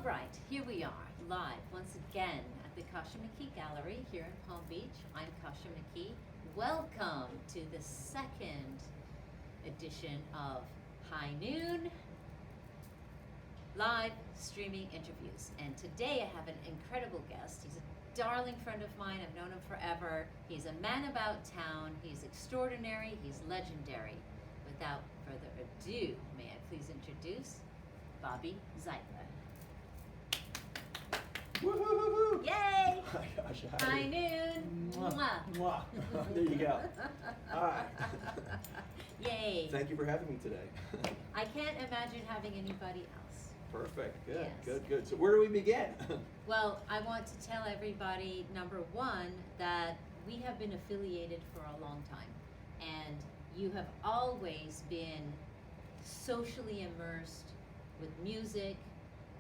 right, here we are, live once again at the KASHA McKee Gallery here in Palm Beach. I'm KASHA McKee. Welcome to the second edition of High Noon live streaming interviews. And today I have an incredible guest. He's a darling friend of mine. I've known him forever. He's a man about town. He's extraordinary. He's legendary. Without further ado, may I please introduce Bobby Zeitler. Woo-hoo-hoo-hoo. Yay! Hi, Kasha. High noon. Mwah. Mwah. There you go. All right. Yay. Thank you for having me today. I can't imagine having anybody else. Perfect. Good. Yes. Good. Good. So where do we begin? Well, I want to tell everybody, number one, that we have been affiliated for a long time. And you have always been socially immersed with music,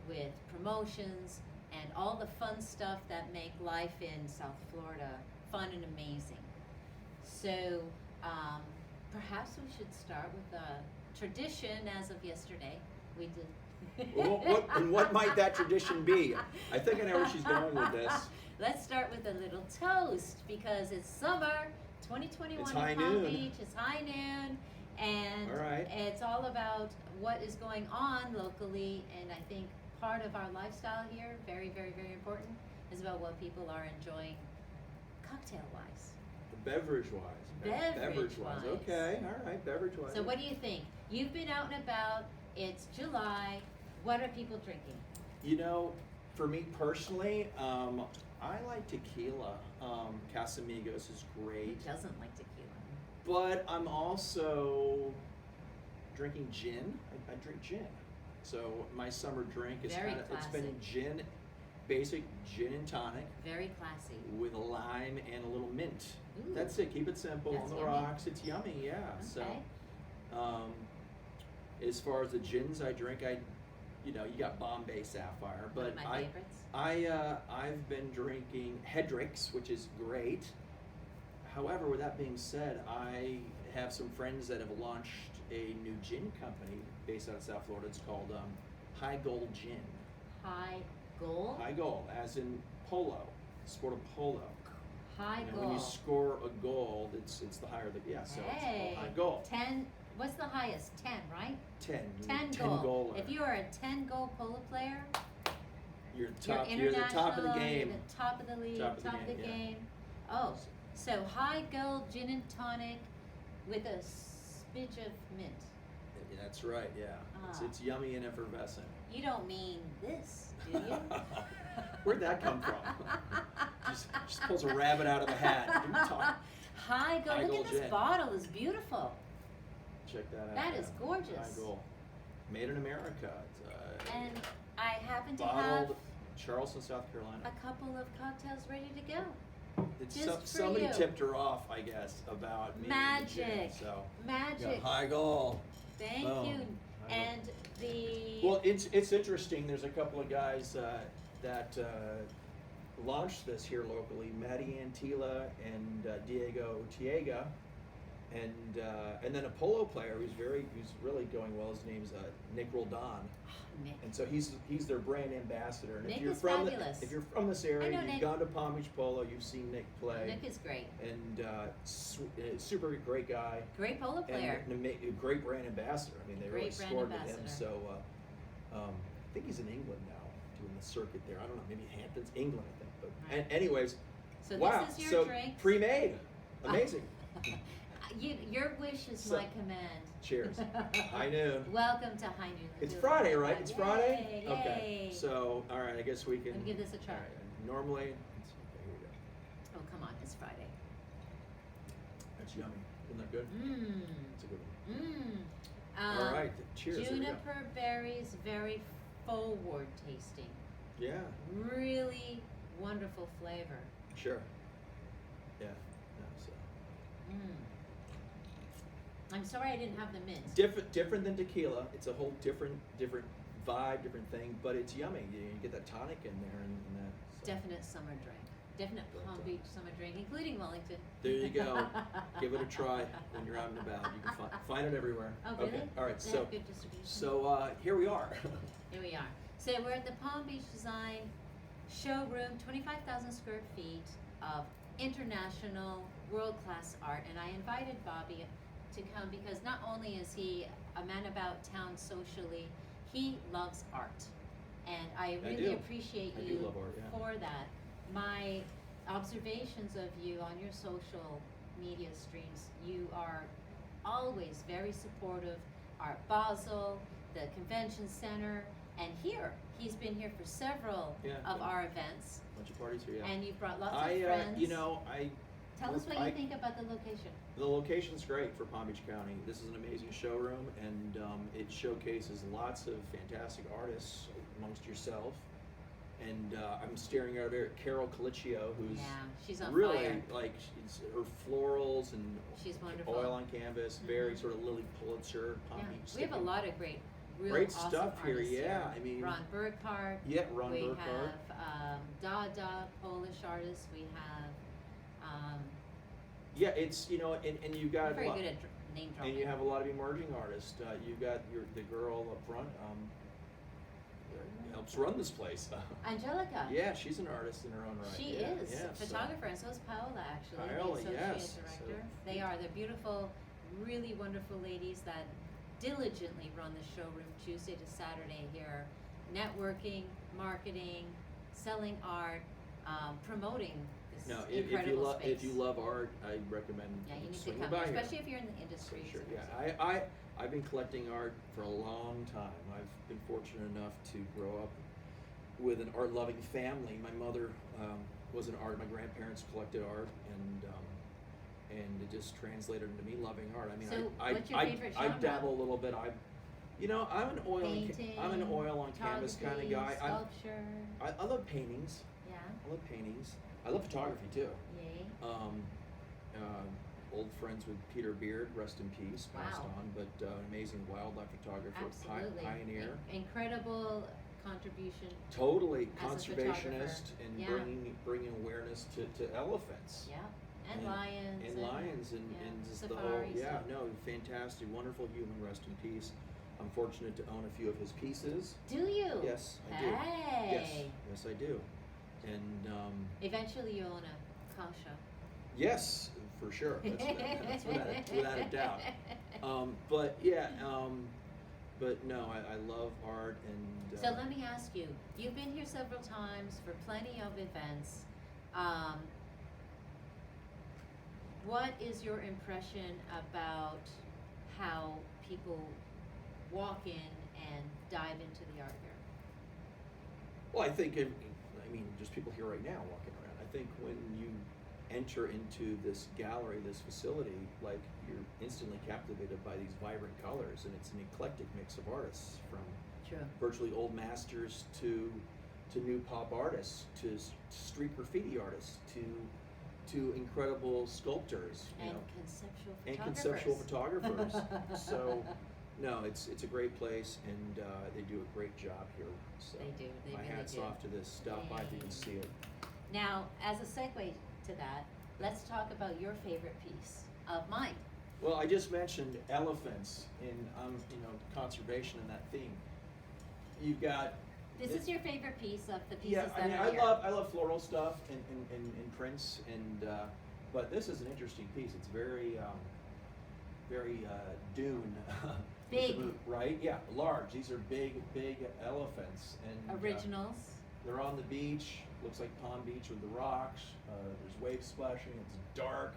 with promotions, and all the fun stuff that make life in South Florida fun and amazing. So perhaps we should start with a tradition as of yesterday. We did. Well, what might that tradition be? I think I know where she's going with this. Let's start with a little toast because it's summer, 2021 It's in high Palm noon. Beach. It's high noon, and All right. it's all about what is going on locally. And I think part of our lifestyle here, very, very, very important, is about what people are enjoying cocktail-wise. Beverage-wise. Beverage-wise. Okay. All right. Beverage-wise. So what do you think? You've been out and about. It's July. What are people drinking? You know, for me personally, I like tequila. Casamigos is great. Who doesn't like tequila? But I'm also drinking gin. I drink gin. So my summer drink is Very it's been classic. gin, basic gin and tonic Very classy. with a lime and a little mint. Ooh. That's it. Keep it simple That's on the yummy. rocks. It's yummy, yeah. Okay. So, as far as the gins I drink, you got Bombay Sapphire, One but of my favorites. I've been drinking Hedrick's, which is great. However, with that being said, I have some friends that have launched a new gin company based out of South Florida. It's called High Gold Gin. High goal. High goal, as in polo, sport of polo. High You know, goal. when you score a goal, it's the higher the so it's Hey. called high goal. 10. What's the highest? 10, right? 10. 10 10 goal. goaler. If you are a 10 goal polo player, You're you're top. You're international. the top of the game. You're the top of the league. Top of the Top of game, the yeah. game. Oh, so high gold gin and tonic with a smidge of mint. Yeah, that's right. Yeah, Ah. it's yummy and effervescent. You don't mean this, do you? Where'd that come from? just pulls a rabbit out of the hat. Do talk. High gold. High Look gold at this gin. bottle. It's beautiful. Check that out. That yeah. is gorgeous. High goal. Made in America. It's, And I happen to have bottled Charleston, South Carolina. a couple of cocktails ready to go. It's just for somebody you. tipped her off, I guess, about me. and the gin, Magic. so Magic. got high goal. Thank Boom. you. High goal. And the Well, it's interesting. There's a couple of guys that launched this here locally, Matty Antila and Diego Tiega, and then a polo player who's really going well. His name's Nick Roldan, Nick. and so he's their brand ambassador. And Nick if you're is from fabulous. if you're from this I area, know you've Nick. gone to Palm Beach Polo, you've seen Nick play, Nick is great. and super great guy. Great polo player. And a great brand ambassador. I mean, they really Great brand scored with him. ambassador. So I think he's in England now, doing the circuit there. I don't know, maybe Hamptons, England, I think. But Right. anyways, So wow. this is your So drink. pre-made, amazing. Your wish is So- my command. Cheers. High noon. Welcome to High Noon. It's Friday, right? It's Friday. Yay, Okay. yay. So all right, I guess we can. Let me give this a try. All right. Normally, okay, here we go. Oh, come on, it's Friday. That's yummy. Isn't that good? Mmm. It's a good one. Mmm. All right. Cheers. Here we go. Juniper berries, very forward tasting. Yeah. Really wonderful flavor. Sure. Yeah. No, so. Mmm. I'm sorry I didn't have the mint. Different than tequila. It's a whole different vibe, different thing, but it's yummy. You get that tonic in there and that. So. Definite summer drink. Definite But, Palm Beach summer drink, including Wellington. There you go. Give it a try when you're out and about. You can find it everywhere. Oh, really? Okay. All right. They So have good distribution. here we are. Here we are. So we're at the Palm Beach Design showroom, 25,000 square feet of international world-class art, and I invited Bobby to come because not only is he a man about town socially, he loves art, and I really do. appreciate I you do love art, yeah. for that. My observations of you on your social media streams, you are always very supportive. Art Basel, the convention center, and here he's been here for several of our events. Bunch of parties here, yeah. And you've brought lots of friends. You know, Tell us what you think about the location. The location's great for Palm Beach County. This is an amazing showroom, and it showcases lots of fantastic artists amongst yourself. And I'm staring out there at Carol Colicchio, who's she's on really fire. like her florals and she's wonderful. Oil on canvas, very sort of Lily Pulitzer, Palm Beach. We have a lot of great awesome stuff here. artists Yeah, I mean, Ron Burkhardt. Yeah, Ron we Burkhardt. have Dada, Polish artists. We have. Yeah, it's and you got very good at name dropping. and you have a lot of emerging artists. You've got the girl up front. Helps run this place. Angelica. Yeah, she's an artist in her own right. She is a photographer, and so is Paola, actually, Paola, the associate director. They are. They're beautiful, really wonderful ladies that diligently run the showroom Tuesday to Saturday here, networking, marketing, selling art, promoting this incredible space. If you love art, I recommend you need to swinging come, by here. especially if you're in the industry. For sure. Yeah, I've been collecting art for a long time. I've been fortunate enough to grow up with an art-loving family. My mother was an art. My grandparents collected art, and it just translated into me loving art. I mean, so what's your favorite I genre? dabble a little bit. I'm an oil on canvas kind of guy. Sculpture. I love paintings. Yeah. I love paintings. I love photography too. Yay. Old friends with Peter Beard, rest in peace, passed on, but an amazing wildlife photographer, Absolutely. pioneer. Incredible contribution. Totally as a conservationist and Yeah. bringing awareness to elephants. Yeah, and lions. And lions and just the whole, fantastic, wonderful human, rest in peace. I'm fortunate to own a few of his pieces. Do you? Yes, I do. Hey. Yes, I do. And eventually you'll own a Kasha. yes, for sure. That's without a doubt. But no, I love art and. So let me ask you. You've been here several times for plenty of events. What is your impression about how people walk in and dive into the art here? Well, I think just people here right now walking around. I think when you enter into this gallery, this facility, like you're instantly captivated by these vibrant colors, and it's an eclectic mix of artists from virtually old masters to new pop artists, to street graffiti artists, to incredible sculptors, conceptual photographers. So, no, it's a great place, and they do a great job here. So they do. They my really hat's do. off to this. Stop by if you can see it. Now, as a segue to that, let's talk about your favorite piece of mine. Well, I just mentioned elephants in conservation and that theme. You've got. This is your favorite piece of the pieces that are here. I love floral stuff and prints, and but this is an interesting piece. It's very dune. Big. Right? Yeah, large. These are big elephants. And originals. They're on the beach. Looks like Palm Beach with the rocks. There's waves splashing. It's dark.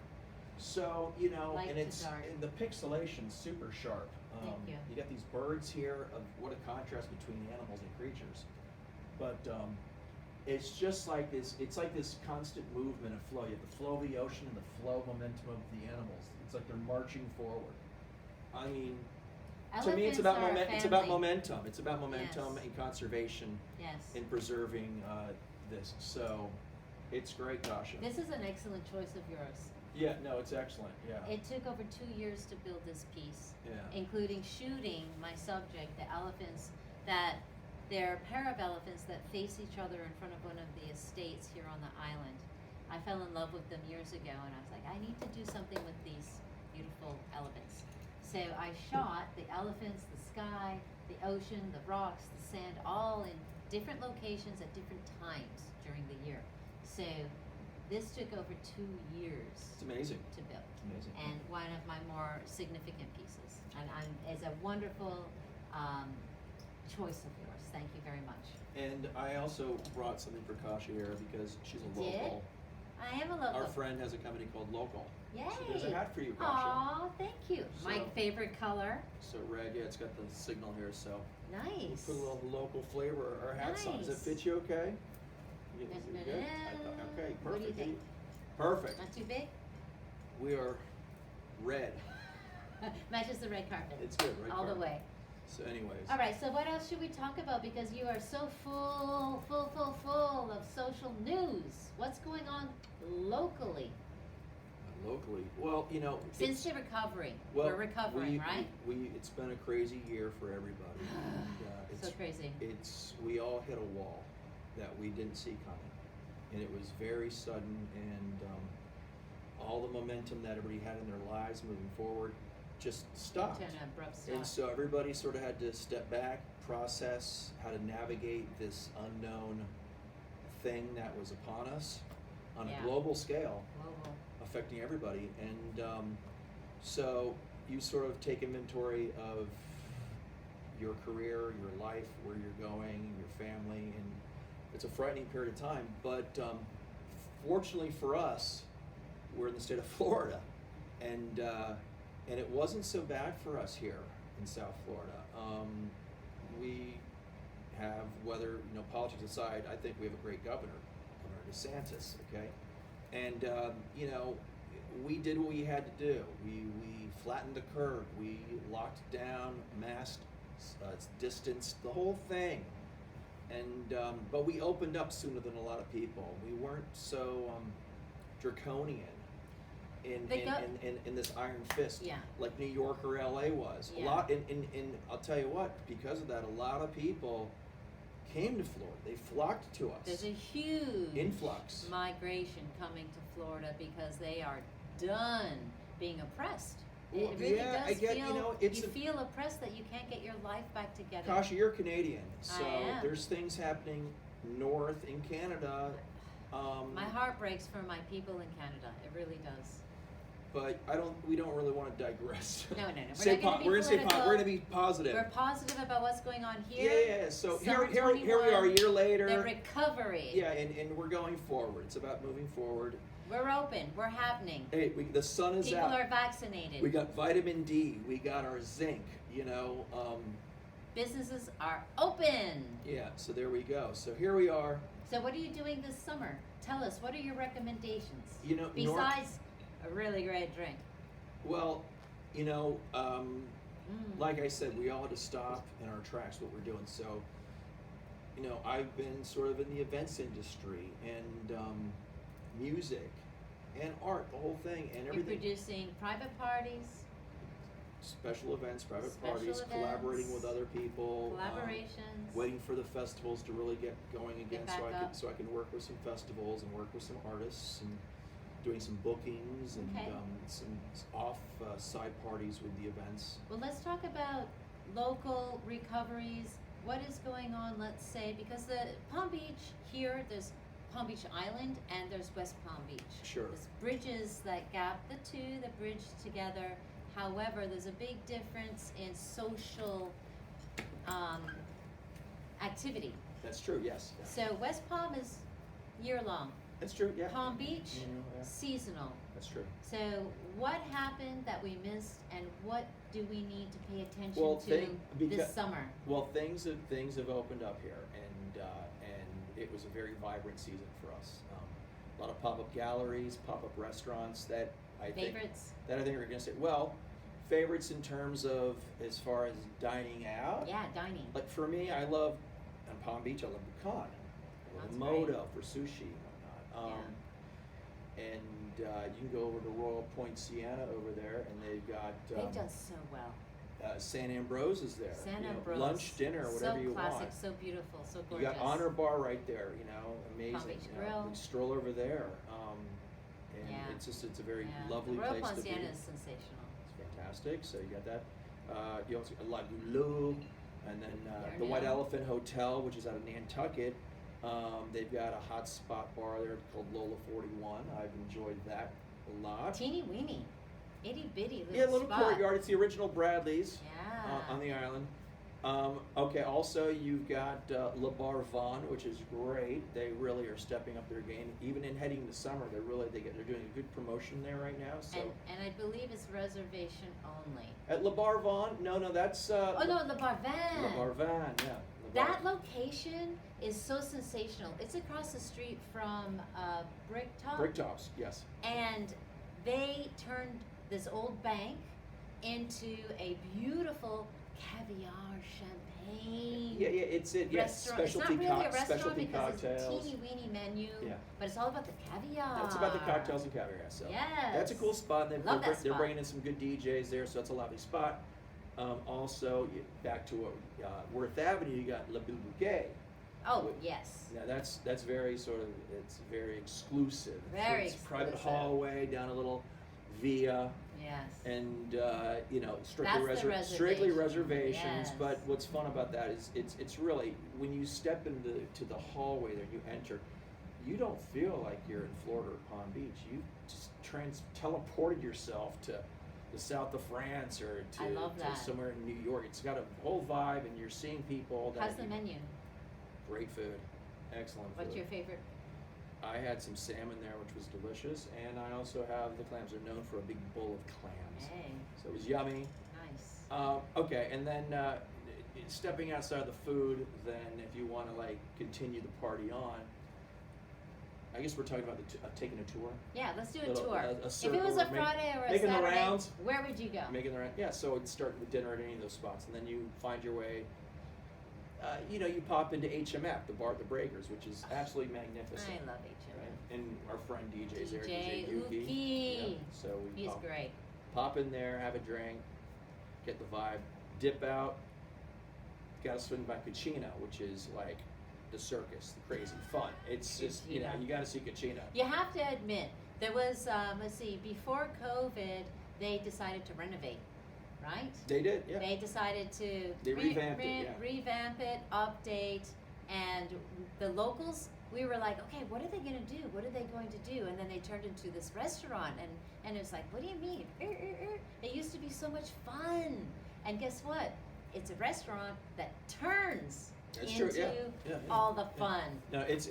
So, Light and to it's dark. and the pixelation's super sharp. Thank you. You got these birds here. What a contrast between animals and creatures. But it's just like this. It's like this constant movement of flow. You have the flow of the ocean and the flow momentum of the animals. It's like they're marching forward. I mean, to me, it's about momentum. It's about momentum and conservation. Yes. And preserving this. So, it's great, Kasha. This is an excellent choice of yours. Yeah, no, it's excellent. Yeah. It took over 2 years to build this piece, including shooting my subject, the elephants they're a pair of elephants that face each other in front of one of the estates here on the island. I fell in love with them years ago, and I was like, I need to do something with these beautiful elephants. So I shot the elephants, the sky, the ocean, the rocks, the sand, all in different locations at different times during the year. So this took over 2 years It's amazing. to build. It's amazing. And one of my more significant pieces. And it's a wonderful choice of yours. Thank you very much. And I also brought something for Kasha here because she's a local. I am a local. Our friend has a company called Local. Yay! So there's a hat for you, Kasha. Aw, thank you. My So- favorite color. So red, yeah, it's got the signal here, so Nice. we'll put a little local flavor. Our hats on. Does it Nice. fit you okay? Is it good? Okay, perfect. What do you think? Perfect. Not too big? We are red. Matches the red carpet. It's good, right? All the way. So anyways. All right, so what else should we talk about? Because you are so full of social news. What's going on locally? Locally, well, you know, Since it's- the recovery. well, We're recovering, right? It's been a crazy year for everybody. And, So crazy. we all hit a wall that we didn't see coming, and it was very sudden, and all the momentum that everybody had in their lives moving forward just stopped. To an abrupt stop. And so everybody sort of had to step back, process how to navigate this unknown thing that was upon us on Yeah. a global scale, Global. affecting everybody. And so you sort of take inventory of your career, your life, where you're going, your family, and it's a frightening period of time. But fortunately for us, we're in the state of Florida, and it wasn't so bad for us here in South Florida. We have, whether, you know, politics aside, I think we have a great governor, Governor DeSantis, okay? And, you know, we did what we had to do. We flattened the curve, we locked down, masked, distanced, the whole thing. And, but we opened up sooner than a lot of people. We weren't so draconian in this iron fist, Yeah. like New York or LA was. Yeah. A lot, and I'll tell you what, because of that, a lot of people came to Florida. They flocked to us. There's a huge Influx. migration coming to Florida because they are done being oppressed. Well, It really yeah, does I get, feel, you know, it's you a- feel oppressed that you can't get your life back together. Kasha, you're Canadian, so I am. there's things happening north in Canada. My heart breaks for my people in Canada. It really does. But we don't really want to digress. No. Say We're not gonna be we're gonna say political. we're gonna be positive. We're positive about what's going on here. Yeah. So Summer here we are a 21, year later. The recovery. Yeah, and we're going forward. It's about moving forward. We're open. We're happening. Hey, the sun is People out. are vaccinated. We got vitamin D. We got our zinc. You know. Businesses are open. Yeah. So there we go. So here we are. So what are you doing this summer? Tell us. What are your recommendations? You know, Besides a really great drink. Well, you know, like I said, we all had to stop in our tracks what we're doing. So, you know, I've been sort of in the events industry and music and art, the whole thing, and You're everything. producing private parties, Special events, private Special parties, collaborating events, with other people. collaborations. Waiting for the festivals to really get going again, back up. so I can work with some festivals and work with some artists and doing some bookings and Okay. some side parties with the events. Well, let's talk about local recoveries. What is going on, let's say, because the Palm Beach here, there's Palm Beach Island and there's West Palm Beach. Sure. There's bridges that gap the two, that bridge together. However, there's a big difference in social activity. That's true, yes. So West Palm is year-long. That's true, yeah. Palm Beach, Yeah. seasonal. That's true. So what happened that we missed, and what do we need to pay attention Well, to this because- summer? Well, things have opened up here, and it was a very vibrant season for us. A lot of pop-up galleries, pop-up restaurants that I think Favorites? are going to say, well, favorites in terms of as far as dining out. Yeah, dining. Like for me, I love on Palm Beach. I love Bukan. I love That's Moto for sushi and whatnot. And you can go over to Royal Point Siena over there, and they've got They've done so well. San Ambrose is there. San you know, Ambrose. lunch, dinner, whatever so you classic, want. so beautiful, so You gorgeous. got Honor Bar right there. You know, amazing. Palm Beach you know, Grill. you stroll over there, and Yeah. it's a very Yeah. lovely the Royal place to be. Ponciana is sensational. It's fantastic. So you got that. You also got La Goulou, and then the White Elephant Hotel, which is out of Nantucket. They've got a hot spot bar there called Lola 41. I've enjoyed that a lot. Teeny weeny, itty bitty little Yeah, little spot. courtyard. It's the original Bradley's Yeah. on the island. Okay, also you've got Le Bar Vaughn, which is great. They really are stepping up their game. Even in heading to summer, they're doing a good promotion there right now. So And I believe it's reservation only. at Le Bar Vaughn, no, that's Oh no, Le Bar Van. Le Bar Van, yeah. Le Bar. That location is so sensational. It's across the street from Bricktop. Bricktops, yes. And they turned this old bank into a beautiful caviar champagne. Yeah, yes, Restaurant. It's not specialty really a restaurant specialty because cocktails. it's a teeny weeny menu, Yeah. but it's all about the caviar. That's about the cocktails and caviar. So Yes. that's a cool spot. And Love that they're spot. bringing in some good DJs there, so that's a lovely spot. Also, back to Worth Avenue, you got Le Bouquet. Oh, yes. Now that's very it's very exclusive. Very It's private exclusive. hallway down a little via, Yes. and That's the strictly reservation, reservations. yes. But what's fun about that is it's really when you step into the hallway there, you enter, you don't feel like you're in Florida or Palm Beach. You just teleported yourself to the south of France or I love to that. somewhere in New York. It's got a whole vibe, and you're seeing people. How's the menu? Great food, excellent What's food. your favorite? I had some salmon there, which was delicious, and I also have the clams. They're known for a big bowl of clams, Hey, so it was yummy. nice. Okay, and then stepping outside the food, then if you want to like continue the party on, I guess we're talking about taking a tour, Yeah, let's do a little- tour. a If it circle, was a make- Friday or a making the Saturday, rounds. where would you go? making the round. Yeah, so it'd start with dinner at any of those spots, and then you find your way. You pop into HMF, the bar at the Breakers, which is absolutely magnificent. I love HM. Right? And our friend DJ's there, DJ DJ Yuki. Uki. Yeah, so we He's great. pop in there, have a drink, get the vibe, dip out. Got to swing by Kachina, which is like the circus, the crazy fun. It's just you Kachina. got to see Kachina. You have to admit, there was, let's see, before COVID, they decided to renovate, right? They did, yeah. They decided to They revamped it, yeah. revamp it, update, and the locals, we were like, okay, what are they going to do? What are they going to do? And then they turned into this restaurant, and it was like, what do you mean? It used to be so much fun. And guess what? It's a restaurant that turns That's into true, yeah. all the Yeah. fun. No, it's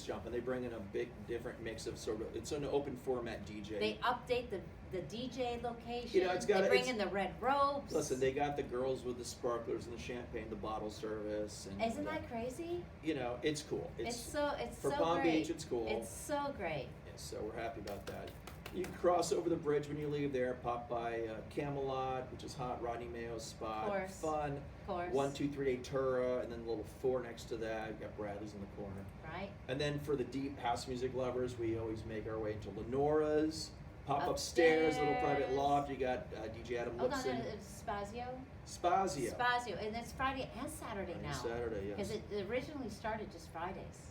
jumping. They bring in a big different mix of it's an open format DJ. They update the DJ location. It's got they bring it's- in the red ropes. Listen, they got the girls with the sparklers and the champagne, the bottle service, and Isn't that crazy? It's cool. It's for so Palm great. Beach, it's cool. It's so great. Yeah, so we're happy about that. You can cross over the bridge when you leave there, pop by Camelot, which is hot, Rodney Mayo's spot. Course. Fun. Of course. 123 Tura, and then the little 4 next to that. You got Bradley's in the corner. Right? And then for the deep house music lovers, we always make our way into Lenora's. Pop upstairs, little private Upstairs. loft. You got DJ Adam Hold on, Lipson. it's Spazio? Spazio. Spazio. And it's Friday and Saturday On now. Saturday, yes. Because it originally started just Fridays.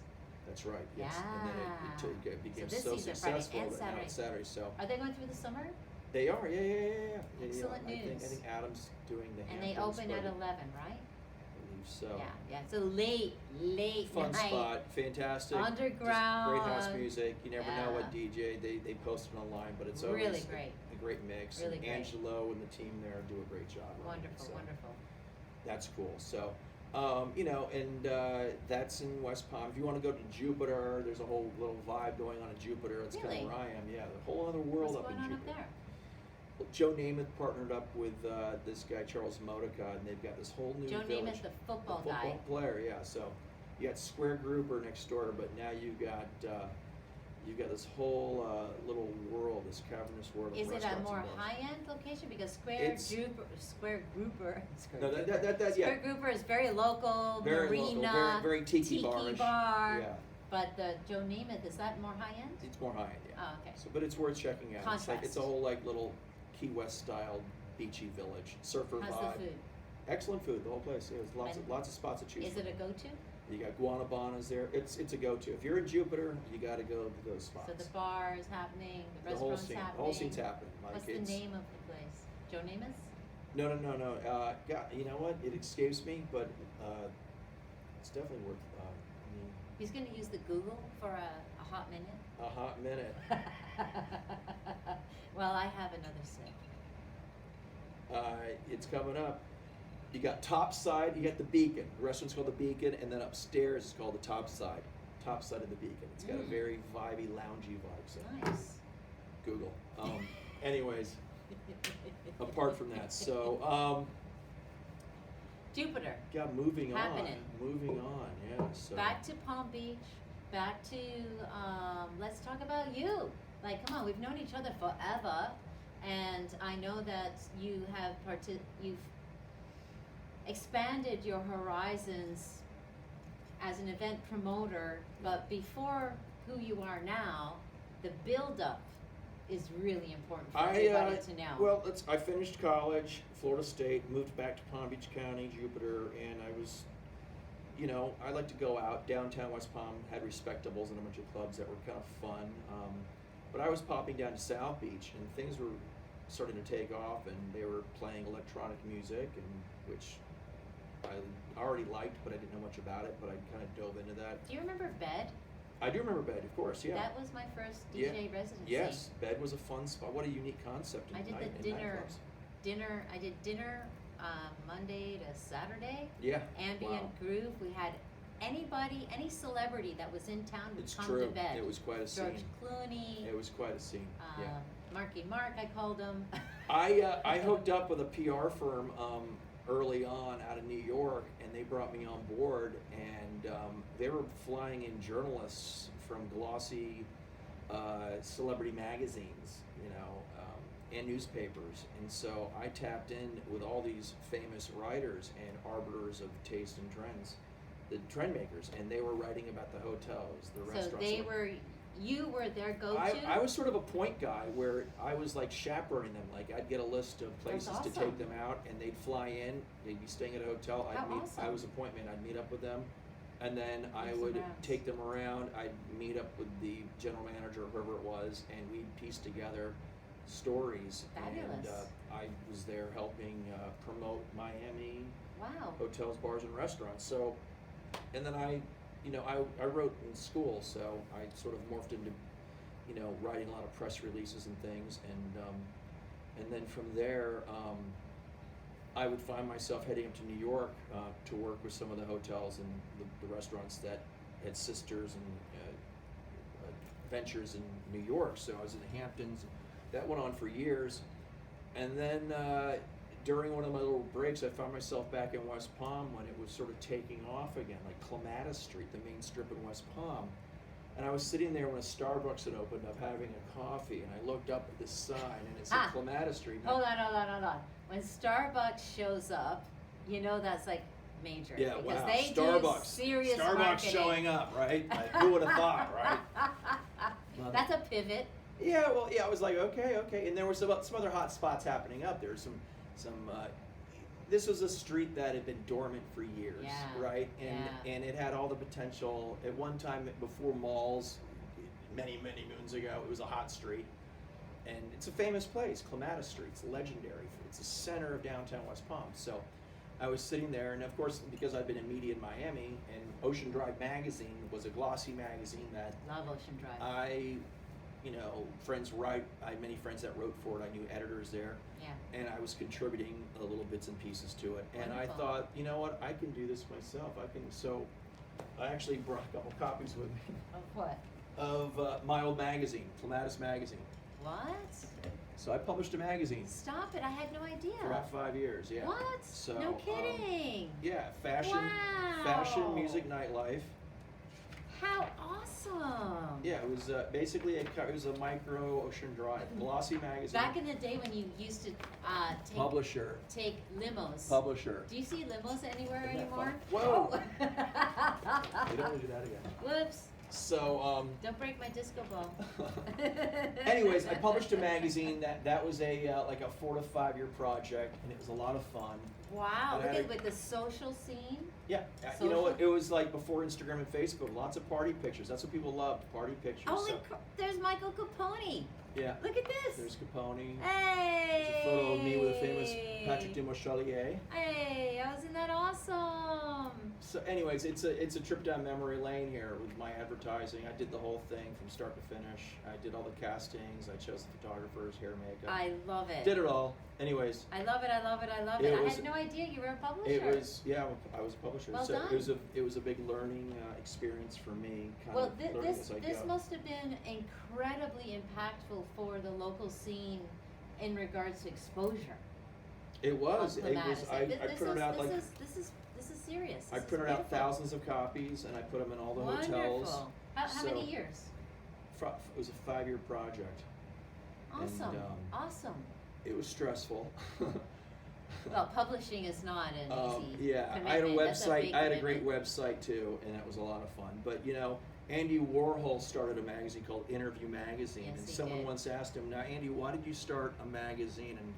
That's right, yes. And then Yeah. it became So this so season, Friday successful and that now Saturday. it's Saturday. So Are they going through the summer? they are, yeah. Excellent I news. think Adam's doing the And they Hamptons, open but at 11, right? I believe so. Yeah. It's a late Fun night. spot, fantastic. just Underground. great house music. You never know what Yeah. DJ they post it online, but it's Really always great. a great mix. Really and great. Angelo and the team there do a great job. running it, Wonderful, so wonderful. That's cool. So, that's in West Palm. If you want to go to Jupiter, there's a whole little vibe going on in Jupiter. That's kind Really? of where I am. Yeah, the whole other world What's up in going on up Jupiter. there? Well, Joe Namath partnered up with this guy Charles Modica, and they've got this whole new Joe village. Namath, the football the guy. football player, yeah. So you got Square Grouper next door, but now you've got this whole little world, this cavernous world of Is it a restaurants more and bars. high-end location? Because It's- Square Grouper No, that yeah. Square Grouper is very local, Very marina, local, very tiki barish. bar. Yeah, But the Joe Namath, is that more high-end? it's more high end, yeah. Oh, okay. So, but it's worth checking out. It's Contrast. a whole little Key West style beachy village, surfer How's vibe. the food? Excellent food, the whole place. Yeah, there's And lots of spots to choose Is from. it a go-to? You got Guanabanas there. It's a go-to. If you're in Jupiter, you got to go to those spots. So the bar is happening, the The whole restaurant's scene, happening. the whole scene's happening. Like What's the name of the place? Joe Namath's? No. God, you know what? It escapes me, but it's definitely worth. He's going to use the Google for a hot minute. A hot minute. Well, I have another sip. It's coming up. You got top side. You got the Beacon. The restaurant's called the Beacon, and then upstairs is called the Top Side. Top side of the Beacon. It's got a very vibey, loungy vibe. So Nice. Google. Anyways, apart from that, so Jupiter. yeah, moving Happening. on. Yeah. So Back to Palm Beach. Back to let's talk about you. Like, come on, we've known each other forever, and I know that you have you've expanded your horizons as an event promoter. But before who you are now, the build-up is really important for everybody to know. Well, I finished college, Florida State, moved back to Palm Beach County, Jupiter, and I was, I like to go out. Downtown West Palm had respectables and a bunch of clubs that were kind of fun. But I was popping down to South Beach, and things were starting to take off, and they were playing electronic music, and which I already liked, but I didn't know much about it, but I kind of dove into that. Do you remember Bed? I do remember Bed, of course, yeah. That was my first DJ residency. Yes, Bed was a fun spot. What a unique concept. I did the dinner. I did dinner Monday to Saturday. Yeah. Ambient groove. We had any celebrity that was in town would come to Bed. It was quite a scene. George Clooney. It was quite a scene. Yeah. Marky Mark, I called him. I hooked up with a PR firm early on out of New York, and they brought me on board, and they were flying in journalists from glossy celebrity magazines, and newspapers. And so I tapped in with all these famous writers and arbiters of taste and trends, the trend makers, and they were writing about the hotels, the restaurants. So you were their go-to? I was sort of a point guy where I was like chaperoning them. Like I'd get a list of places to take them out, and they'd fly in. They'd be staying at a hotel. I was a point man. I'd meet up with them, and then I would take them around. I'd meet up with the general manager, or whoever it was, and we'd piece together stories. Fabulous. And I was there helping promote Miami hotels, bars, and restaurants. So, and then I wrote in school, so I sort of morphed into, writing a lot of press releases and things, and then from there, I would find myself heading up to New York to work with some of the hotels and the restaurants that had sisters and ventures in New York. So I was in the Hamptons. That went on for years, and then during one of my little breaks, I found myself back in West Palm when it was sort of taking off again, like Clematis Street, the main strip in West Palm. And I was sitting there when a Starbucks had opened up having a coffee, and I looked up at this sign, and it said Clematis Street. Hold on. When Starbucks shows up, that's like major. Yeah, because wow. they Starbucks. do serious Starbucks marketing. showing up, right? Like, who would have thought, right? That's a pivot. Yeah, well, I was like, okay. And there was some other hot spots happening up. There was some this was a street that had been dormant for years, right? And it had all the potential. At one time, before malls, many moons ago, it was a hot street. And it's a famous place, Clematis Street. It's legendary. It's the center of downtown West Palm. So I was sitting there, and of course, because I've been in media in Miami, and Ocean Drive magazine was a glossy magazine that Love Ocean Drive. I had many friends that wrote for it. I knew editors there. Yeah. And I was contributing little bits and pieces to it. And I thought, you know what, I can do this myself. So I actually brought a couple copies with me. Of what? Of my old magazine, Clematis Magazine. What? So I published a magazine. Stop it, I had no idea. For about 5 years, yeah. What? So, no kidding. Yeah, fashion, music, nightlife. How awesome! Yeah, it was basically it was a micro Ocean Drive glossy magazine. Back in the day when you used to take limos. Publisher. Do you see limos anywhere anymore? Whoa! We don't do that again. Whoops. So don't break my disco ball. Anyways, I published a magazine that was a like a 4 to 5 year project, and it was a lot of fun. Wow! Look at with the social scene. Yeah, you know what? It was like before Instagram and Facebook. Lots of party pictures. That's what people loved. Party pictures. Oh, there's Michael Capone. Yeah. Look at this. There's Capone. Hey. There's a photo of me with a famous Patrick Demochalier. Hey, isn't that awesome? So, anyways, it's a trip down memory lane here with my advertising. I did the whole thing from start to finish. I did all the castings. I chose the photographers, hair, makeup. I love it. Did it all. Anyways. I love it. I love it. I love it. I had no idea you were a publisher. It was, yeah, I was a publisher. Well so done. it was a big learning experience for me. Well, This must have been incredibly impactful for the local scene in regards to exposure. It was. Of It was. Madison. I This printed is- out like. This is serious. I This is printed out beautiful. thousands of copies and I put them in all the Wonderful. hotels. How many So- years? It was a 5-year project. Awesome. And, Awesome. it was stressful. Well, publishing is not an easy yeah, I had a commitment. That's website. big I had a great commitment. website too, and that was a lot of fun. But you know, Andy Warhol started a magazine called Interview Magazine, Yes, and he someone did. once asked him, "Now, Andy, why did you start a magazine?" And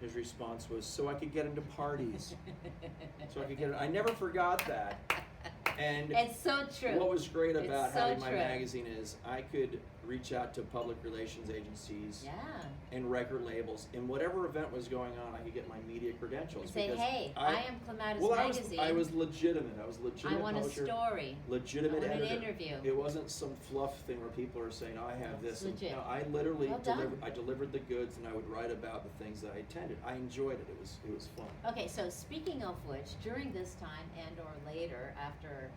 his response was, "So I could get into parties." So I could get. I never forgot that. And It's so true. what was great It's about so having my true. magazine is I could reach out to public relations agencies Yeah. and record labels. And whatever event was going on, I could get my media credentials. And say, because hey, I am Clematis well, Magazine. I was legitimate. I was a legitimate I want publisher, a story. legitimate I want an editor. interview. It wasn't some fluff thing where people are saying, I have It's this. And, legit. no, I literally Well done. delivered the goods, and I would write about the things that I attended. I enjoyed it. It was fun. Okay, so speaking of which, during this time and or later after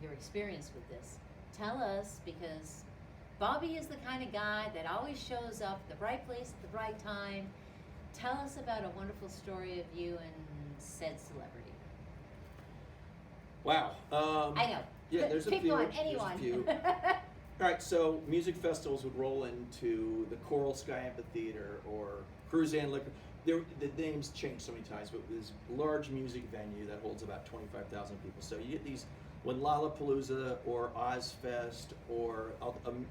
your experience with this, tell us, because Bobby is the kind of guy that always shows up at the right place at the right time. Tell us about a wonderful story of you and said celebrity. Wow. I know. Yeah, there's a Pick few. one, There's a anyone. few. All right, so music festivals would roll into the Coral Sky Amphitheater or Cruzan Liquor. The names changed so many times, but this large music venue that holds about 25,000 people. So you get these, when Lollapalooza or Ozfest or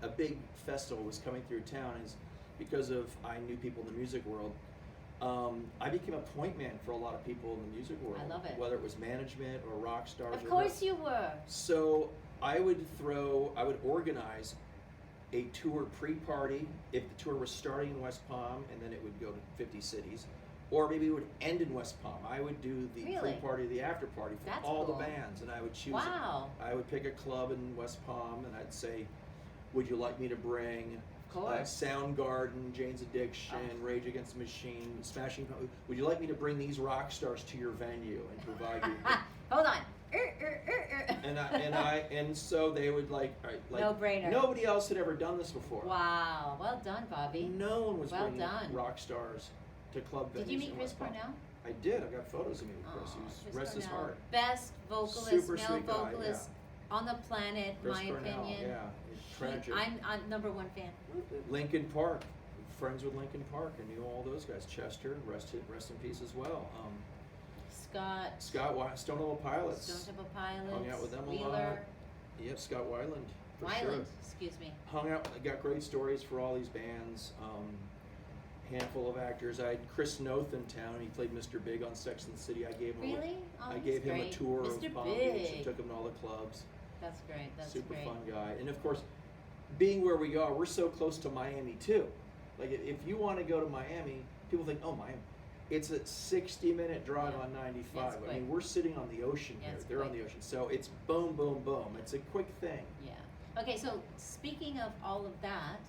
a big festival was coming through town, is because of I knew people in the music world. I became a point man for a lot of people in the music world. I love it. Whether it was management or rock stars. Of course you were. So I would organize a tour pre-party if the tour was starting in West Palm, and then it would go to 50 cities, or maybe it would end in West Palm. I would do the Really? pre-party, the after-party for That's all cool. the bands, and I would choose. Wow. I would pick a club in West Palm, and I'd say, "Would you like me to bring?" Of course. Soundgarden, Jane's Addiction, Rage Against the Machine, Smashing Pumpkins. Would you like me to bring these rock stars to your venue and provide you? Hold on. And so they would like No-brainer. Nobody else had ever done this before. Wow. Well done, Bobby. No one was Well bringing done. rock stars to club venues. Did you meet in Chris West Palm. Cornell? I did. I got photos of me with Chris. Aw, He was Chris rest his Cornell, heart. best vocalist, Super male sweet guy, vocalist on the planet, Chris my Cornell, opinion. yeah, tragic. I'm #1 fan. Lincoln Park, friends with Lincoln Park. I knew all those guys. Chester, rest in peace as well. Scott Stone Temple Pilots. Stone Temple Pilots. Hung out with them a Wheeler. lot. Yep, Scott Weiland. For Weiland, sure. excuse me. Hung out, got great stories for all these bands. Handful of actors. I had Chris Noth in town. He played Mr. Big on Sex and the City. I gave him Really? Oh, I he's gave him great. a tour Mr. of Palm Beach and Big. took him to all the clubs. That's great. That's Super great. fun guy. And of course, being where we are, we're so close to Miami too. Like if you want to go to Miami, people think, oh, Miami. It's a 60-minute drive Yeah. on 95. Yeah, it's I quick. mean, we're sitting on the ocean Yeah, here. it's They're on quick. the ocean. So it's boom, boom, boom. It's a quick thing. Yeah. Okay, so speaking of all of that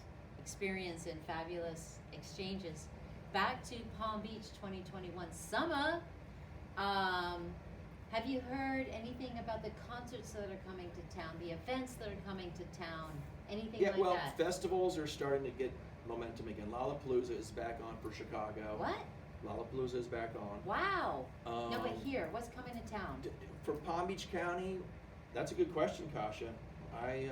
experience and fabulous exchanges, back to Palm Beach 2021 summer. Have you heard anything about the concerts that are coming to town, the events that are coming to town, anything Yeah, like well, that? festivals are starting to get momentum again. Lollapalooza is back on for Chicago. What? Lollapalooza is back on. Wow. No, but Um, here, what's coming to town? For Palm Beach County, that's a good question, Kasha. I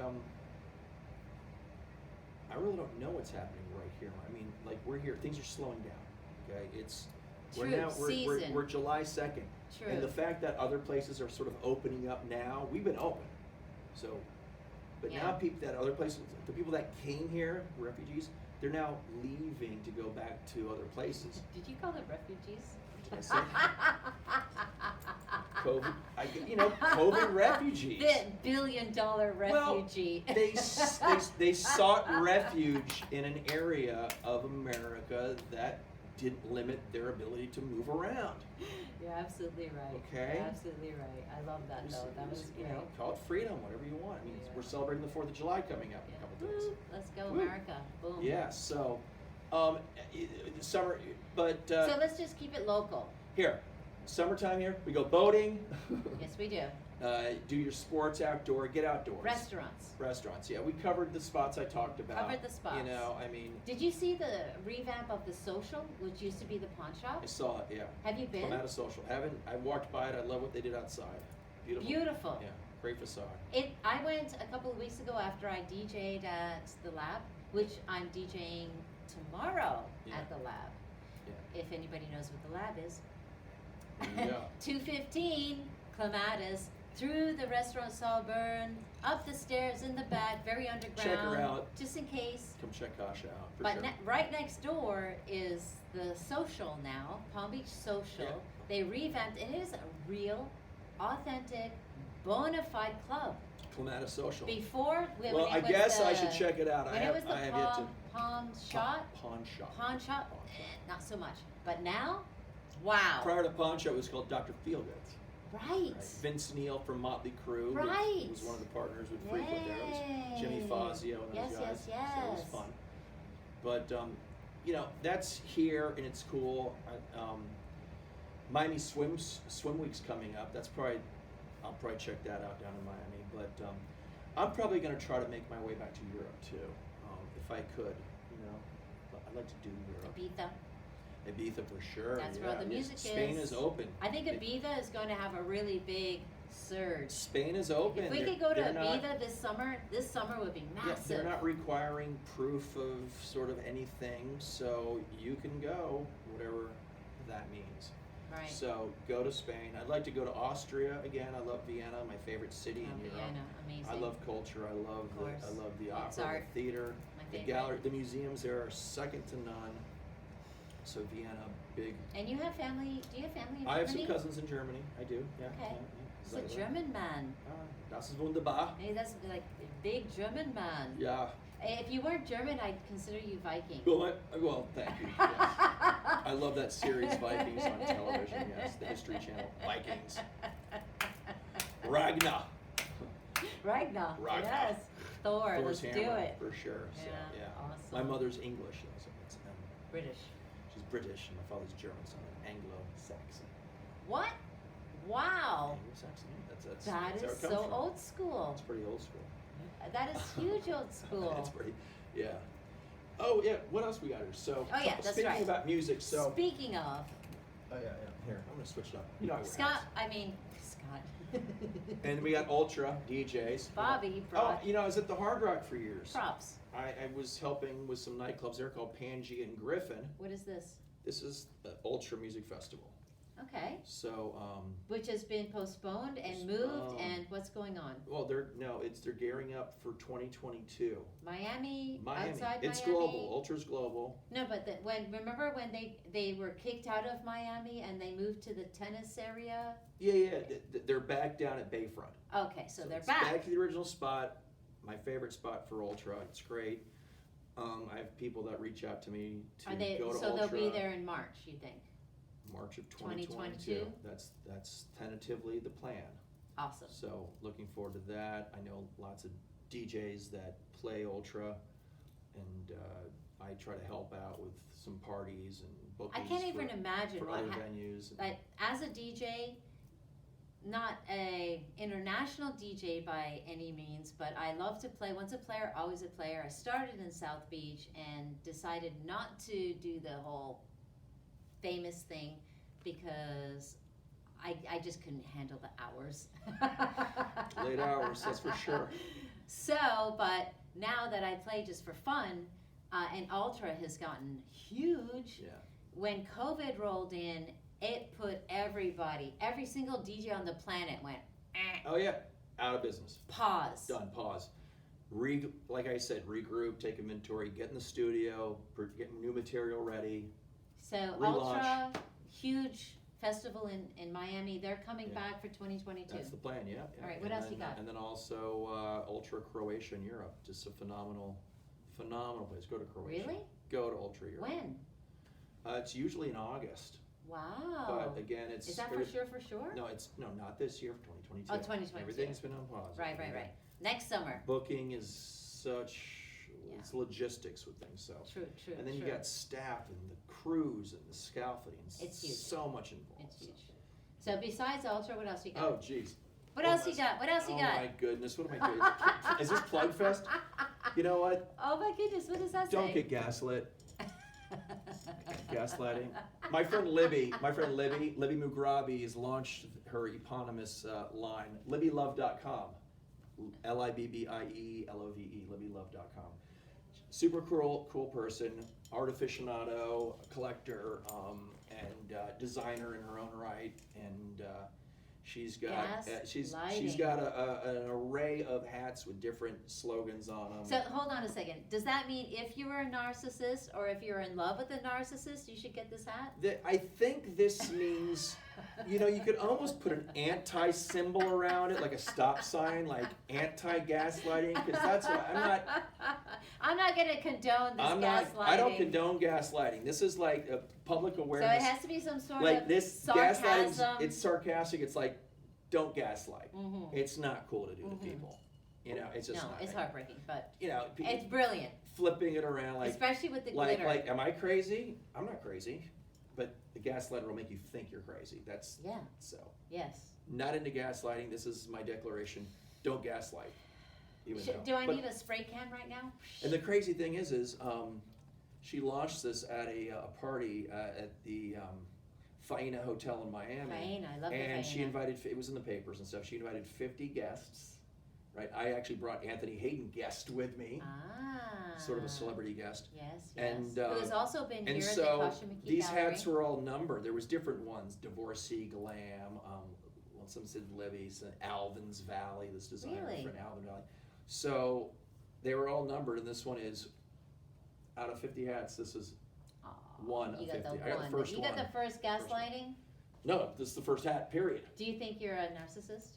really don't know what's happening right here. I mean, like we're here, things are slowing down. Okay, Season. we're July 2nd, True. and the fact that other places are sort of opening up now, we've been open, so. But Yeah. now that other places, the people that came here, refugees, they're now leaving to go back to other places. Did you call them refugees? Did I say? COVID refugees. The billion-dollar refugee. Well, they sought refuge in an area of America that didn't limit their ability to move around. You're absolutely right. Okay. You're absolutely right. I love that though. That was great. Call it freedom, whatever you want. I mean, we're celebrating the 4th of July coming up in a couple days. Let's go, Woo. America. Boom. Yeah. So, summer, but So let's just keep it local. here, summertime here. We go boating. Yes, we do. Do your sports outdoor. Get outdoors. Restaurants. Yeah, we covered the spots I talked about. Covered the spots. You know, I mean. Did you see the revamp of the Social, which used to be the pawn shop? I saw it. Yeah. Have you been? From out of Social. Haven't. I walked by it. I love what they did outside. Beautiful. Beautiful. Yeah. Great facade. I went a couple of weeks ago after I DJ'd at the lab, which I'm DJing tomorrow at the lab. Yeah. If anybody knows what the lab is. Yeah. 215 Clematis, through the restaurant Salburn, up the stairs in the back, very underground. Check her out. Just in case. Come check Kasha out. For But sure. right next door is the Social now, Palm Beach Social. Yeah. They revamped, and it is a real, authentic, bona fide club. Clematis Social. Before, Well, I guess I should check it out. When it was the I have yet to. Pawn Shot, Pawn Shop. Pawn Shop, not so much. But now, wow. Prior to Pawn Shop, it was called Dr. Feelgood. Right. Vince Neil from Motley Crue Right. was one of the partners with frequent there. It was Jimmy Fazio and those guys. So it was fun. But that's here and it's cool. Miami Swim Week's coming up. I'll probably check that out down in Miami. But I'm probably going to try to make my way back to Europe too, if I could. But I'd like to do Europe. Ibiza for sure. That's where all the music is. Spain is open. I think Ibiza is going to have a really big surge. Spain is open. If we could go to Ibiza this summer would be massive. Yeah, they're not requiring proof of sort of anything, so you can go, whatever that means. Right. So go to Spain. I'd like to go to Austria again. I love Vienna, my favorite city in Europe. Vienna, amazing. I love culture. I love the opera, the theater, the gallery, the museums there are second to none. So Vienna, big. And you have family? Do you have family in Germany? I have some cousins in Germany. I do. Yeah. Okay. Yeah. He's a German man. Das ist wunderbar. Hey, that's like a big German man. Yeah. If you weren't German, I'd consider you Viking. Well, thank you. Yes. I love that series Vikings on television. Yes, the History Channel. Vikings. Ragnar. Ragnar. Yes. Thor. Thor's let's hammer, do it. for sure. So, yeah. Awesome. My mother's English, so it's British. She's British, and my father's German, so I'm Anglo-Saxon. What? Wow. Anglo-Saxon. That's That where is it comes so from. old school. It's pretty old school. That is huge old school. It's pretty, yeah. Oh yeah. What else we got here? So, Oh, yeah, that's speaking right. about music, so. Speaking of. Oh yeah. Here, I'm gonna switch it up. You know, Scott. And we got Ultra DJs. Bobby Oh, brought I was at the Hard Rock for years. props. I was helping with some nightclubs there called Pangaea and Griffin. What is this? This is the Ultra Music Festival. Okay. So, Which has been postponed and moved, and what's going on? well, they're gearing up for 2022. Miami, Miami. outside It's Miami? global. Ultra's global. No, but remember when they were kicked out of Miami and they moved to the tennis area? Yeah. They're back down at Bayfront. Okay, so they're it's back. Back to the original spot. My favorite spot for Ultra. It's great. I have people that reach out to me to go to so Ultra. they'll be there in March, you think? March of 2022. That's tentatively the plan. Awesome. So looking forward to that. I know lots of DJs that play Ultra, and I try to help out with some parties and bookings. I can't even imagine for what other venues. Like as a DJ, not a international DJ by any means, but I love to play. Once a player, always a player. I started in South Beach and decided not to do the whole famous thing because I just couldn't handle the hours. Late hours, that's for sure. So, but now that I play just for fun, and Ultra has gotten huge. Yeah. When COVID rolled in, it put every single DJ on the planet went, Oh yeah, out of business. Pause. Done. Pause. Like I said, regroup, take inventory, get in the studio, get new material ready. So Relaunch. Ultra, huge festival in Miami. They're coming Yeah. back for 2022. That's the plan, yeah. All right, what else you got? And then also Ultra Croatia in Europe, just a phenomenal place. Go to Croatia. Really? Go to Ultra Europe. When? It's usually in August. Wow. But again, it's... Is that for sure? No, not this year, for 2022. Oh, 2022. Everything's been on pause. Right. Next summer. Booking is such... Yeah. It's logistics with things, so... True. And then you got staff and the crews and the scaffolding. It's huge. So much involved. It's huge. So besides Ultra, what else you got? Oh, jeez. What else you got? Oh my goodness, what am I doing? Is this Plug Fest? You know what? Oh my goodness, what does that say? Don't get gaslit. Gaslighting. My friend Libby Mugrabi has launched her eponymous line, LibbyLove.com. LIBBIELOVE, LibbyLove.com. Super cool person, art aficionado, collector, and designer in her own right, and she's got she's got an array of hats with different slogans on them. So hold on a second. Does that mean if you were a narcissist or if you're in love with a narcissist, you should get this hat? I think this means, you know, you could almost put an anti-symbol around it, like a stop sign, like anti-gaslighting, because that's what I'm not going to condone this gaslighting. I don't condone gaslighting. This is like a public awareness. So it has to be some sort like of this sarcasm. gaslighting. It's sarcastic. It's like, don't gaslight. Mm-hmm. It's not cool to do to people. You know, it's just no, not. it's heartbreaking, but you know, it's brilliant. Flipping it around, like especially with the glitter. Like, am I crazy? I'm not crazy, but the gaslighter will make you think you're crazy. That's so. Yes. Not into gaslighting. This is my declaration. Don't gaslight. Do I need a spray can right now? And the crazy thing is she launched this at a party at the Faena Hotel in Miami. Faena, I love the And Faena. she invited, it was in the papers and stuff, she invited 50 guests, right? I actually brought Anthony Hayden guest with me. Sort of a celebrity guest. Yes. And, who has also been here at the so KASHA McKee these Gallery. hats were all numbered. There was different ones, Divorcee, Glam, well, some said Libby's, Alvin's Valley, this designer friend, Alvin Valley. So they were all numbered, and this one is, out of 50 hats, this is one of 50. I got the first one. You got the first gaslighting? No, this is the first hat, period. Do you think you're a narcissist?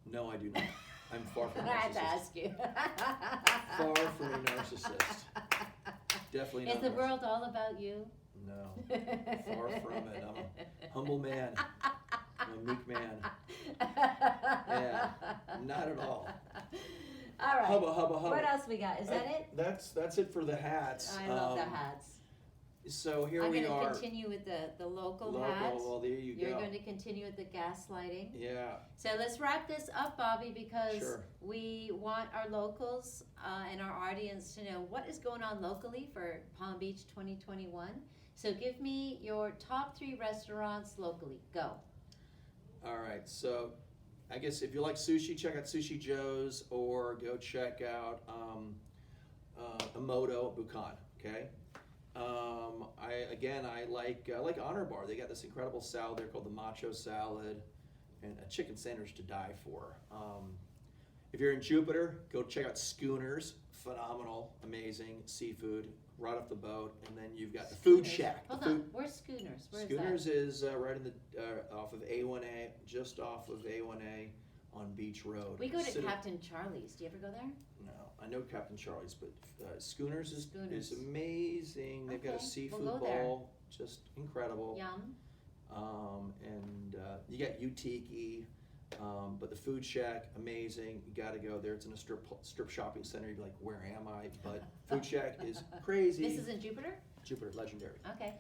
No, I do not. I'm far from a I had to narcissist. ask you. Far from a narcissist. Definitely not. Is the world all about you? No, far from it. I'm a humble man. I'm a meek man. Yeah, not at all. All right. Hubba, hubba, hubba. What else we got? Is that it? That's it for the hats. I love the hats. So here I'm we going are. to continue with the local hats. Well, there you You're go. going to continue with the gaslighting. Yeah. So let's wrap this up, Bobby, because Sure. we want our locals and our audience to know what is going on locally for Palm Beach 2021. So give me your top 3 restaurants locally. Go. All right. So I guess if you like sushi, check out Sushi Joe's or go check out Emoto Bukan. Okay. I like Honor Bar. They got this incredible salad there called the Macho Salad, and a chicken sandwich to die for. If you're in Jupiter, go check out Schooners. Phenomenal, amazing seafood right off the boat, and then you've got the Food Shack. Hold on, where's Schooners? Where Schooners is right in the off of A1A, just off of A1A on Beach Road. We go to Captain Charlie's. Do you ever go there? No, I know Captain Charlie's, but Schooners is amazing. They've got a seafood bowl, just incredible. Yum. And you got Utiki, but the Food Shack, amazing. You got to go there. It's in a strip shopping center. You'd be like, where am I? But Food Shack is crazy. This is in Jupiter? Jupiter, legendary. Okay.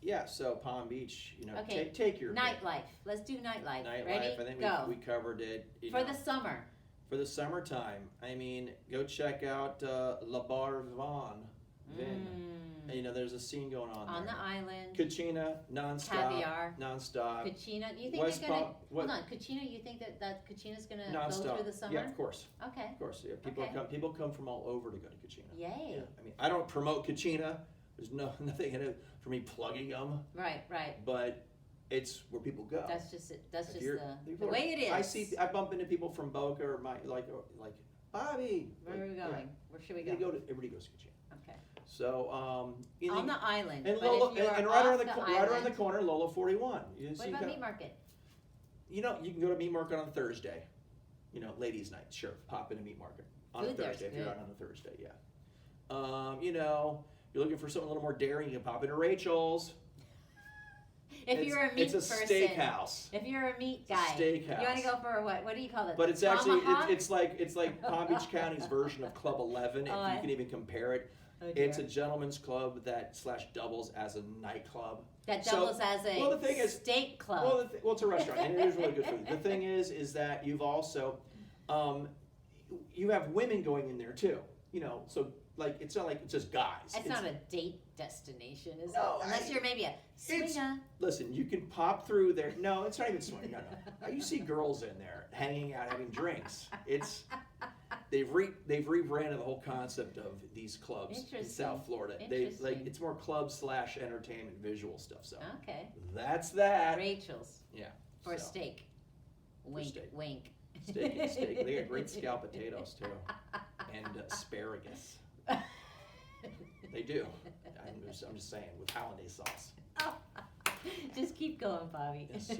Yeah, so Palm Beach, you know, Okay. take your nightlife. Let's do nightlife. Nightlife. Ready? I think Go. we covered it. For the summer. For the summertime, I mean, go check out La Bar Vin. You know, there's a scene going on there. On the island. Cucina, nonstop. Caviar. Nonstop. Cucina. You think West they're gonna Palm- hold on? Cucina. You think that Cucina's gonna Nonstop. go through the summer? Yeah, of course. Okay. Of course. Yeah. Okay. People come from all over to go to Cucina. Yay. Yeah. I mean, I don't promote Cucina. There's nothing in it for me plugging them. Right. But it's where people go. That's just it. That's If just you're- the way it is. I bump into people from Boca or like Bobby. Where are we going? Yeah. Where should we go? Everybody goes to Cucina. Okay. So, On the island. and but Lolo, if you're and off right the around the island- corner, Lolo 41. What about meat market? You know, you can go to meat market on Thursday. You know, ladies' night, sure. Pop in a meat market on a Food there's Thursday if you're good. out on a Thursday, yeah. You know, you're looking for something a little more daring, you can pop into Rachel's. If you're a meat It's a person. steakhouse. If you're a meat It's a guy. steakhouse. You want to go for what? What do you call it? But it's actually Tomahawk? it's like Palm Beach County's version of Club 11, Oh, if you can even compare it. Oh, dear. It's a gentleman's club that / doubles as a nightclub. That So- doubles as a well, the thing is- steak club. Well, it's a restaurant, and it is really good food. The thing is that you've also, you have women going in there too. You know, so like it's not like it's just guys. It's not a date destination, is No, it? Unless you're maybe a swinger. Listen, you can pop through there. No, it's not even swing. No. You see girls in there hanging out, having drinks. They've rebranded the whole concept of these clubs in Interesting. South Florida. Interesting. It's more club / entertainment visual stuff. So Okay. that's that. Rachel's Yeah. for so. steak. Wink, steak. wink. Steak. They got great scalloped potatoes too, and asparagus. They do. I'm just saying, with hollandaise sauce. Just keep going, Bobby. So,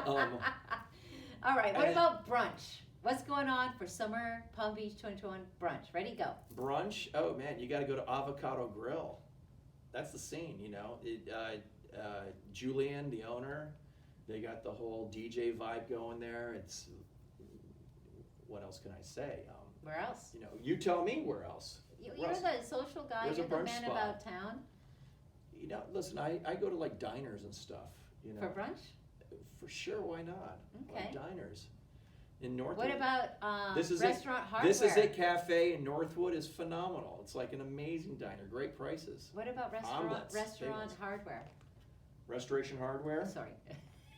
all right, what and- about brunch? What's going on for Summer Palm Beach 2021 brunch? Ready, go. Brunch. Oh man, you got to go to Avocado Grill. That's the scene, you know. Julian, the owner, they got the whole DJ vibe going there. It's what else can I say? Where else? You know, you tell me where else. You're Where else? the social guy. There's a You're the brunch man spot. about town. You know, listen, I go to like diners and stuff. You know, For brunch? For sure, why not? Okay. Like diners in Northwood. What about This is restaurant hardware? This Is It Cafe in Northwood is phenomenal. It's like an amazing diner, great prices. What about Omelets, restaurant bagels. hardware? Restoration Hardware. Sorry.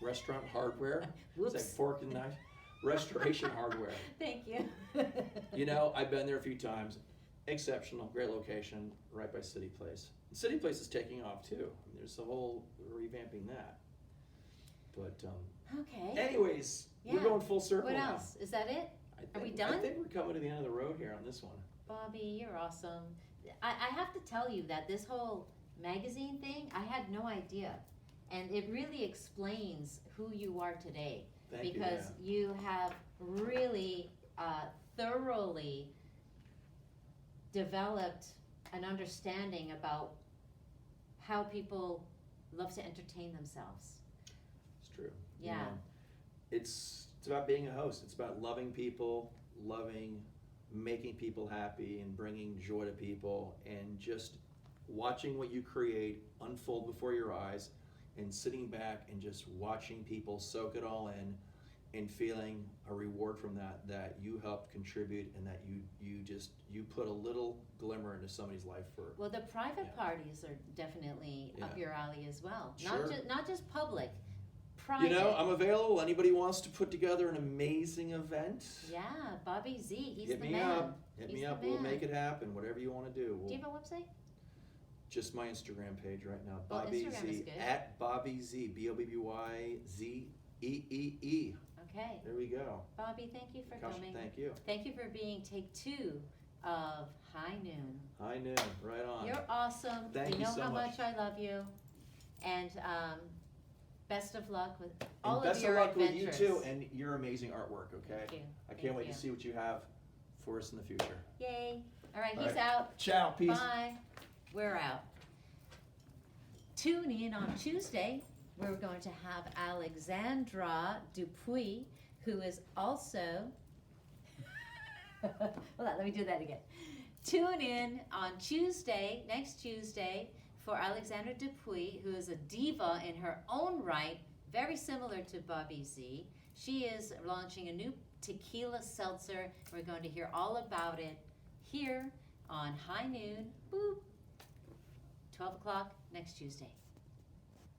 Restaurant Hardware. Whoops. It's like fork and knife. Restoration Hardware. Thank you. You know, I've been there a few times. Exceptional, great location, right by City Place. City Place is taking off too. There's a whole revamping that. But Okay. anyways, Yeah. we're going full circle What now. else? Is that it? Are we I done? think we're coming to the end of the road here on this one. Bobby, you're awesome. I have to tell you that this whole magazine thing, I had no idea. And it really explains who you are today. Thank you, because you have really thoroughly developed an understanding about how people love to entertain themselves. It's true. You Yeah. know, it's about being a host. It's about loving people, making people happy, and bringing joy to people, and just watching what you create unfold before your eyes, and sitting back and just watching people soak it all in, and feeling a reward from that you helped contribute, and that you put a little glimmer into somebody's life for. Well, the private Yeah. parties are definitely up Yeah. your alley as well. Sure. Not just public, private. You know, I'm available. Anybody wants to put together an amazing event? Yeah, Bobby Z, he's Hit the me man. up. Hit He's me the up. We'll man. make it happen. Whatever you want to do. Do you have a website? Just my Instagram page right now. Well, Bobby Instagram Z is good. at Bobby Z BOBBYZEEE. Okay. There we go. Bobby, thank you for Kasha, coming. thank you. Thank you for being take 2 of High Noon. High noon. Right on. You're awesome. Thank you know so how much. much I love you. And best of luck with And all of best your of luck adventures. with you too and your amazing artwork. Okay. Thank you. I Thank can't wait you. to see what you have for us in the future. Yay. All right, All he's right. out. Ciao. Peace. Bye. We're out. Tune in on Tuesday. We're going to have Alexandra Dupuis, who is also. Hold on, let me do that again. Tune in on Tuesday, next Tuesday, for Alexandra Dupuis, who is a diva in her own right, very similar to Bobby Z. She is launching a new tequila seltzer. We're going to hear all about it here on High Noon. Boop. 12 o'clock next Tuesday.